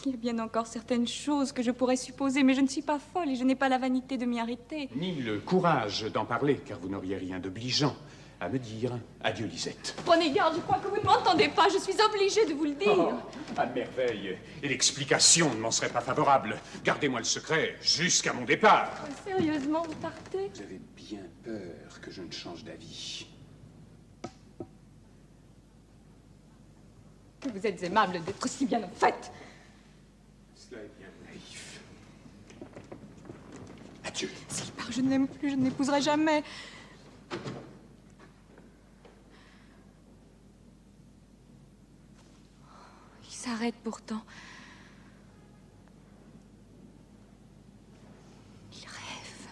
Il y a bien encore certaines choses que je pourrais supposer, mais je ne suis pas folle et je n'ai pas la vanité de m'y arrêter. Ni le courage d'en parler, car vous n'auriez rien d'obligeant à me dire. Adieu, Lisette. Prenez garde, je crois que vous ne m'entendez pas. Je suis obligée de vous le dire. Oh, à merveille. Et l'explication ne m'en serait pas favorable. Gardez-moi le secret jusqu'à mon départ. Sérieusement, vous partez? Vous avez bien peur que je ne change d'avis. Que vous êtes aimable d'être si bien en fait. Cela est bien naïf. Adieu. S'il part, je ne l'aime plus, je ne l'épouserai jamais. Il s'arrête pourtant. Il rêve.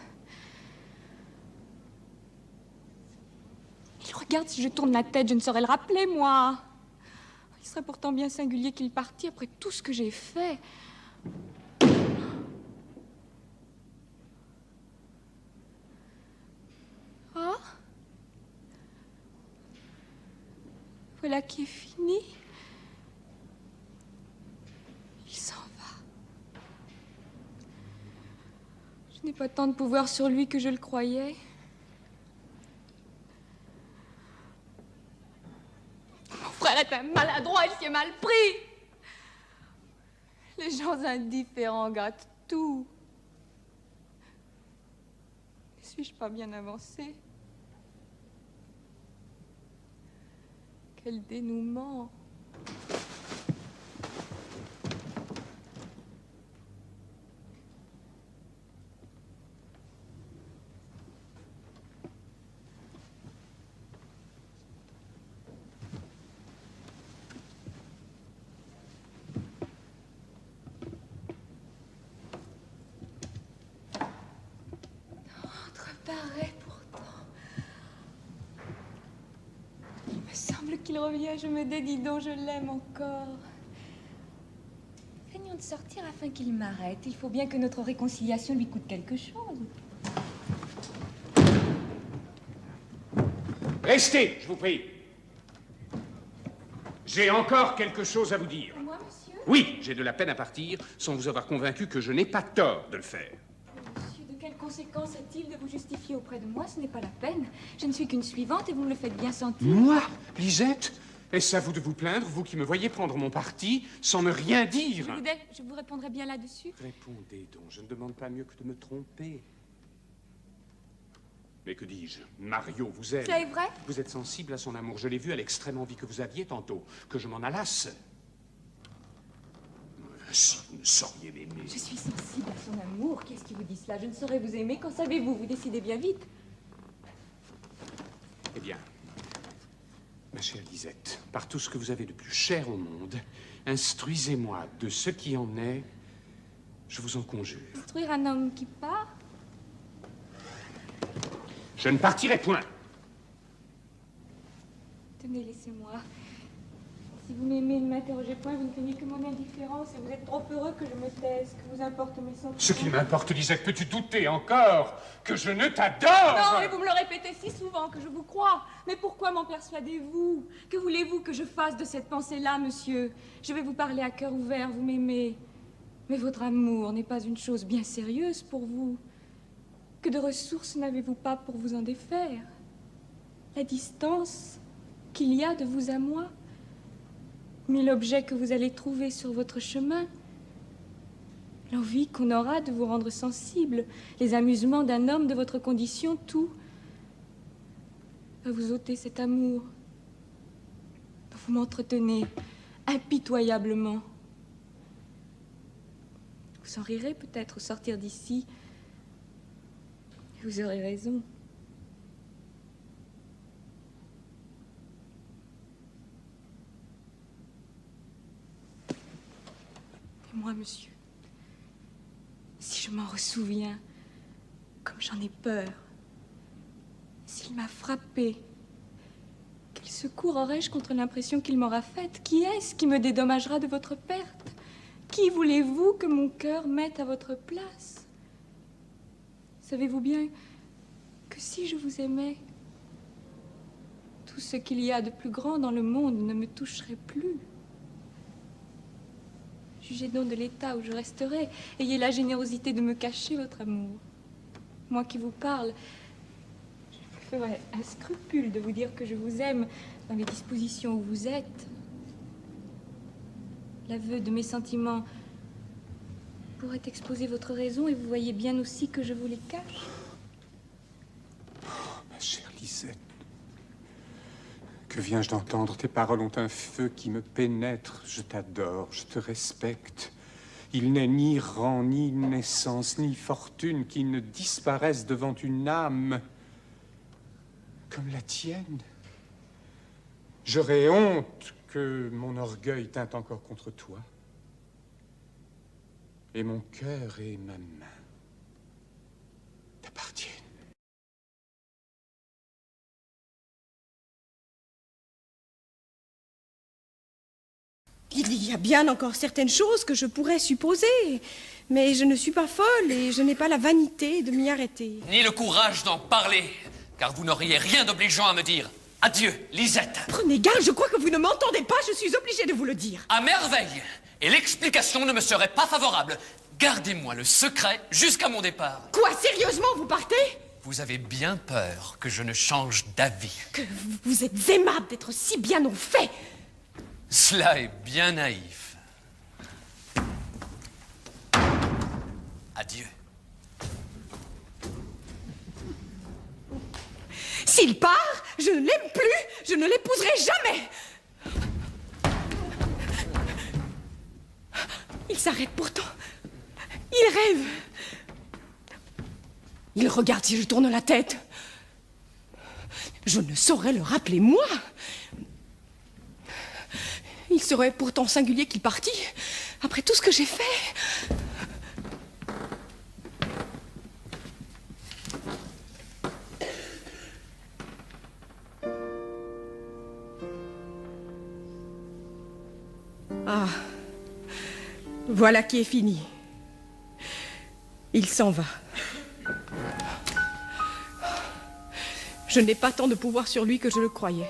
Il regarde si je tourne la tête, je ne saurais le rappeler, moi. Il serait pourtant bien singulier qu'il partît après tout ce que j'ai fait. Ah, voilà qui est fini. Il s'en va. Je n'ai pas tant de pouvoir sur lui que je le croyais. Mon frère est un maladroit, il s'y est mal pris. Les gens indifférents gâtent tout. Ne suis-je pas bien avancée? Quel dénouement! Pareil pourtant. Il me semble qu'il revient, je me dédie donc, je l'aime encore. Feignons de sortir afin qu'il m'arrête. Il faut bien que notre réconciliation lui coûte quelque chose. Restez, je vous prie. J'ai encore quelque chose à vous dire. Moi, monsieur? Oui, j'ai de la peine à partir sans vous avoir convaincu que je n'ai pas tort de le faire. Monsieur, de quelles conséquences a-t-il de vous justifier auprès de moi? Ce n'est pas la peine. Je ne suis qu'une suivante et vous me le faites bien sentir. Moi, Lisette? Est-ce à vous de vous plaindre, vous qui me voyez prendre mon parti sans me rien dire? Je vous répondrai bien là-dessus. Répondez donc, je ne demande pas mieux que de me tromper. Mais que dis-je? Mario vous aime. C'est vrai? Vous êtes sensible à son amour. Je l'ai vu à l'extrême envie que vous aviez tantôt. Que je m'en allasse. Si vous ne sauriez m'aimer. Je suis sensible à son amour. Qu'est-ce qui vous dit cela? Je ne saurais vous aimer. Qu'en savez-vous? Vous décidez bien vite. Eh bien, ma chère Lisette, par tout ce que vous avez de plus cher au monde, instruisez-moi de ce qui en est. Je vous en conjure. Instruire un homme qui part? Je ne partirai point. Tenez, laissez-moi. Si vous m'aimez, ne m'interrogez point, vous ne craignez que mon indifférence et vous êtes trop heureux que je me taise. Que vous importe mes sentiments? Ce qui m'importe, Lisette, peux-tu douter encore que je ne t'adore? Non, et vous me le répétez si souvent que je vous crois. Mais pourquoi m'en persuadez-vous? Que voulez-vous que je fasse de cette pensée-là, monsieur? Je vais vous parler à cœur ouvert, vous m'aimez. Mais votre amour n'est pas une chose bien sérieuse pour vous. Que de ressources n'avez-vous pas pour vous en défaire? La distance qu'il y a de vous à moi, mille objets que vous allez trouver sur votre chemin, l'envie qu'on aura de vous rendre sensible, les amusements d'un homme de votre condition, tout va vous ôter cet amour dont vous m'entretenez impitoyablement. Vous en rirez peut-être au sortir d'ici. Vous aurez raison. Et moi, monsieur, si je m'en ressouviens, comme j'en ai peur, s'il m'a frappé, quel secours aurais-je contre l'impression qu'il m'aura faite? Qui est-ce qui me dédommagera de votre perte? Qui voulez-vous que mon cœur mette à votre place? Savez-vous bien que si je vous aimais, tout ce qu'il y a de plus grand dans le monde ne me toucherait plus? Jugez donc de l'état où je resterai. Ayez la générosité de me cacher votre amour. Moi qui vous parle, je ferai un scrupule de vous dire que je vous aime dans les dispositions où vous êtes. L'aveu de mes sentiments pourrait exposer votre raison et vous voyez bien aussi que je vous les cache. Oh, ma chère Lisette, que viens-je d'entendre? Tes paroles ont un feu qui me pénètre. Je t'adore, je te respecte. Il n'est ni rang, ni naissance, ni fortune qui ne disparaissent devant une âme comme la tienne. J'aurais honte que mon orgueil tinte encore contre toi. Et mon cœur et ma main t'appartiennent. Il y a bien encore certaines choses que je pourrais supposer, mais je ne suis pas folle et je n'ai pas la vanité de m'y arrêter. Ni le courage d'en parler, car vous n'auriez rien d'obligeant à me dire. Adieu, Lisette. Prenez garde, je crois que vous ne m'entendez pas, je suis obligée de vous le dire. À merveille. Et l'explication ne me serait pas favorable. Gardez-moi le secret jusqu'à mon départ. Quoi, sérieusement, vous partez? Vous avez bien peur que je ne change d'avis. Que vous êtes aimable d'être si bien au fait. Cela est bien naïf. Adieu. S'il part, je ne l'aime plus, je ne l'épouserai jamais. Il s'arrête pourtant. Il rêve. Il regarde si je tourne la tête. Je ne saurais le rappeler, moi. Il serait pourtant singulier qu'il partît, après tout ce que j'ai fait. Ah, voilà qui est fini. Il s'en va. Je n'ai pas tant de pouvoir sur lui que je le croyais.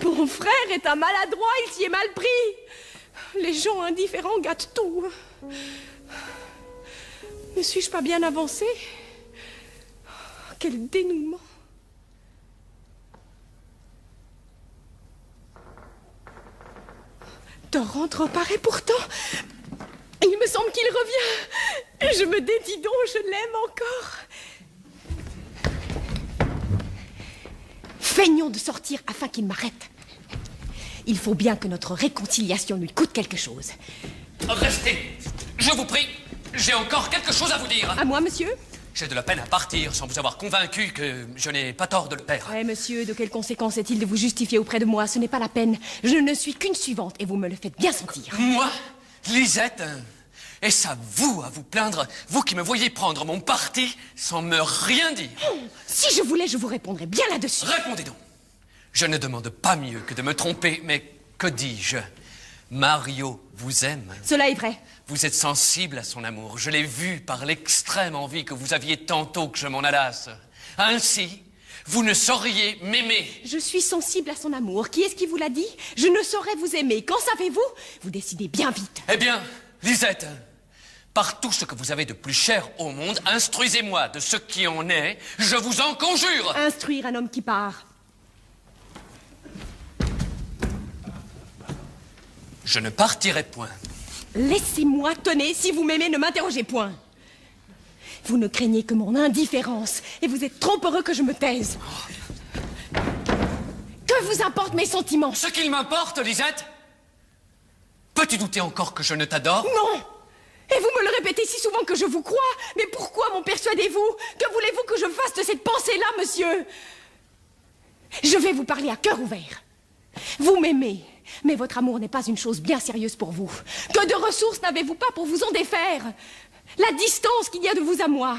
Mon frère est un maladroit, il s'y est mal pris. Les gens indifférents gâtent tout. Ne suis-je pas bien avancée? Quel dénouement. Torrente reparaît pourtant. Il me semble qu'il revient. Je me dédie donc, je l'aime encore. Feignons de sortir afin qu'il m'arrête. Il faut bien que notre réconciliation lui coûte quelque chose. Restez, je vous prie. J'ai encore quelque chose à vous dire. À moi, monsieur? J'ai de la peine à partir sans vous avoir convaincu que je n'ai pas tort de le faire. Ouais, monsieur, de quelle conséquence est-il de vous justifier auprès de moi? Ce n'est pas la peine. Je ne suis qu'une suivante et vous me le faites bien sentir. Moi, Lisette? Est-ce à vous plaindre, vous qui me voyez prendre mon parti sans me rien dire? Si je voulais, je vous répondrais bien là-dessus. Répondez donc. Je ne demande pas mieux que de me tromper, mais que dis-je? Mario vous aime. Cela est vrai. Vous êtes sensible à son amour. Je l'ai vu par l'extrême envie que vous aviez tantôt que je m'en allasse. Ainsi, vous ne sauriez m'aimer. Je suis sensible à son amour. Qui est-ce qui vous l'a dit? Je ne saurais vous aimer. Qu'en savez-vous? Vous décidez bien vite. Eh bien, Lisette, par tout ce que vous avez de plus cher au monde, instruisez-moi de ce qui en est, je vous en conjure. Instruire un homme qui part. Je ne partirai point. Laissez-moi, tenez, si vous m'aimez, ne m'interrogez point. Vous ne craignez que mon indifférence, et vous êtes trop heureux que je me taise. Que vous importent mes sentiments? Ce qu'il m'importe, Lisette? Peux-tu douter encore que je ne t'adore? Non! Et vous me le répétez si souvent que je vous crois. Mais pourquoi m'en persuadez-vous? Que voulez-vous que je fasse de cette pensée-là, monsieur? Je vais vous parler à cœur ouvert. Vous m'aimez, mais votre amour n'est pas une chose bien sérieuse pour vous. Que de ressources n'avez-vous pas pour vous en défaire? La distance qu'il y a de vous à moi,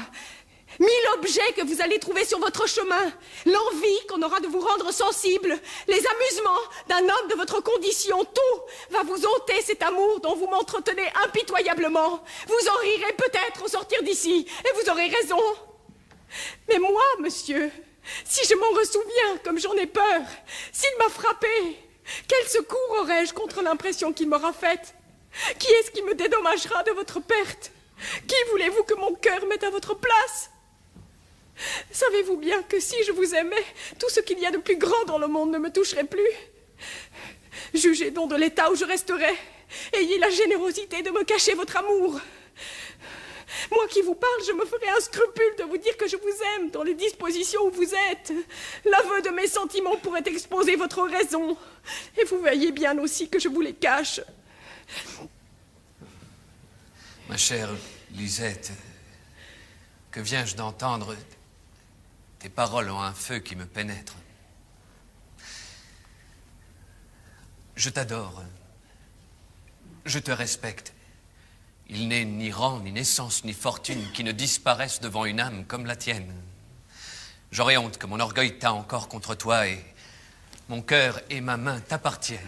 1000 objets que vous allez trouver sur votre chemin, l'envie qu'on aura de vous rendre sensible, les amusements d'un homme de votre condition, tout va vous ôter cet amour dont vous m'entretenez impitoyablement. Vous en rirez peut-être au sortir d'ici, et vous aurez raison. Mais moi, monsieur, si je m'en ressouviens comme j'en ai peur, s'il m'a frappé, Quel secours aurais-je contre l'impression qu'il m'aura faite? Qui est-ce qui me dédommagera de votre perte? Qui voulez-vous que mon cœur mette à votre place? Savez-vous bien que si je vous aimais, tout ce qu'il y a de plus grand dans le monde ne me toucherait plus? Jugez donc de l'état où je resterai. Ayez la générosité de me cacher votre amour. Moi qui vous parle, je me ferai un scrupule de vous dire que je vous aime dans les dispositions où vous êtes. L'aveu de mes sentiments pourrait exposer votre raison. Et vous voyez bien aussi que je vous les cache. Ma chère Lisette, que viens-je d'entendre? Tes paroles ont un feu qui me pénètre. Je t'adore. Je te respecte. Il n'est ni rang, ni naissance, ni fortune qui ne disparaissent devant une âme comme la tienne. J'aurais honte que mon orgueil t'a encore contre toi et mon cœur et ma main t'appartiennent.